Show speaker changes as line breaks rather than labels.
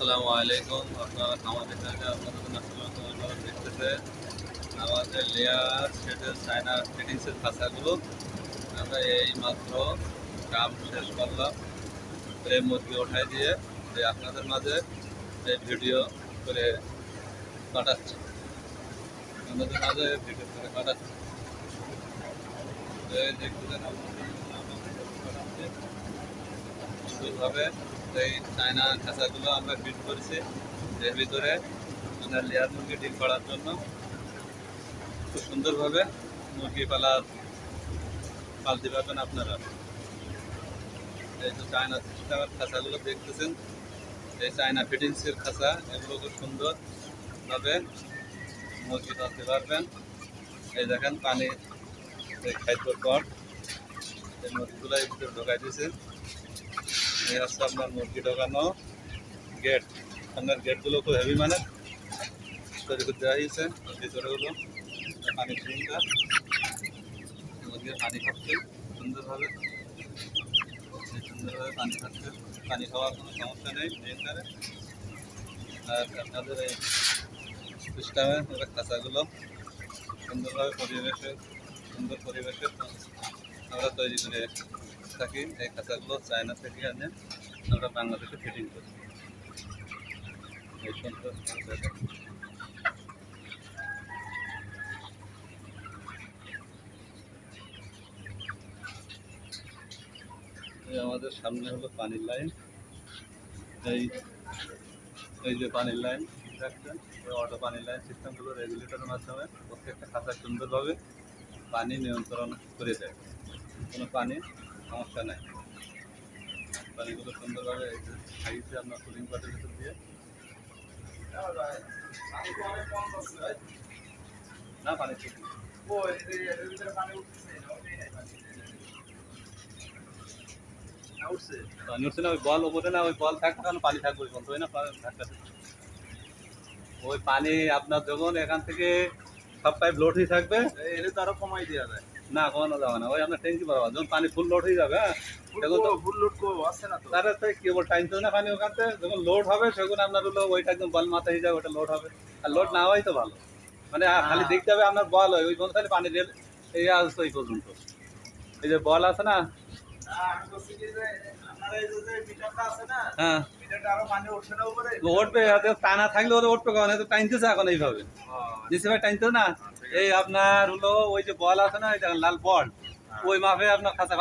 আসসালামু আলাইকুম। আপনারা আমাদের কাছে আপনাদের আপনারা দেখতেছে আমাদের লেয়ার সেটের চায়না ফিটিংসের খাঁচাগুলো আমরা এই মাত্র কাম শেষ করলাম। এই মুরগি ওঠাই দিয়ে যে আপনাদের মাঝে এই ভিডিও করে পাঠাচ্ছি, আপনাদের মাঝে ভিডিও করে পাঠাচ্ছি। এই দেখতেছেন সুন্দরভাবে এই চায়না খাঁচাগুলো আমরা ফিট করেছি। এর ভিতরে আমরা লেয়ার মুরগি ডিম করার জন্য খুব সুন্দরভাবে মুরগি পালতে পারবেন আপনারা। এই যে চায়না সিস্টেমের খাঁচাগুলো দেখতেছেন, এই চায়না ফিটিংসের খাঁচা, এগুলো খুব সুন্দরভাবে মুরগি পালতে পারবেন। এই দেখেন পানি খাদ্যর পর এই মুরগিগুলো এই ভিতরে ঢোকাই দিয়েছে। এই হচ্ছে আপনার মুরগি ঢোকানো গেট। আপনার গেটগুলো খুব হেভি মানে তৈরি করতে হয়েছে। ভিতরে হলো পানির ড্রিমটা, মুরগির পানি খাচ্ছে সুন্দরভাবে, পানি খাচ্ছে। পানি খাওয়ার কোনো সমস্যা নেই ড্রিমটারে। আর আপনাদের এই সিস্টেমে ওরা খাঁচাগুলো সুন্দরভাবে সুন্দর পরিবেশে আমরা তৈরি করে থাকি। এই খাঁচাগুলো চায়না থেকে আনে আমরা বাংলাদেশে ফিটিং করি। এই সুন্দর আমাদের সামনে হলো পানির লাইন। এই যে পানির লাইন দেখছেন, ওই অটো পানির লাইন সিস্টেমগুলো রেগুলেটরের মাধ্যমে প্রত্যেকটা খাঁচা সুন্দরভাবে পানি নিয়ন্ত্রণ করে দেয়। কোনো পানির সমস্যা নেই। পানিগুলো সুন্দরভাবে খাইয়েছে আপনার কুলিং পাটের ভিতর দিয়ে। না পানি ঠিক উঠছে না, ওই বল ওপরে না, ওই বল থাকবে কারণ পানি থাকবে বলতে হয় না। ওই পানি আপনার যখন এখান থেকে সব পাইপ লোড হয়ে থাকবে,
এটা তো আরো কমাই দেওয়া যায়।
না কমানো যাবে না। ওই আপনার ট্যাঙ্কি বরাবর যখন পানি ফুল লোড হয়ে যাবে, হ্যাঁ
ফুল লোড করবো আছে না তো,
তাহলে তো কেবল টাইমতে না পানি ওখান থেকে যখন লোড হবে তখন আপনার হলো ওইটা একদম বল মাথায় হয়ে যাবে, ওটা লোড হবে। আর লোড না হয় তো ভালো, মানে খালি দেখতে হবে আপনার বল হয় ওই পর্যন্ত, খালি পানি রেল এই আসতো এই পর্যন্ত। এই যে বল আছে না, হ্যাঁ উঠবে, টানা থাকলে ওরা উঠবে কখন, টাইনতেছে এখন এইভাবে নিচে ভাই টাইনতে না। এই আপনার হলো ওই যে বল আছে না, লাল বল, ওই মাপে আপনার খাঁচা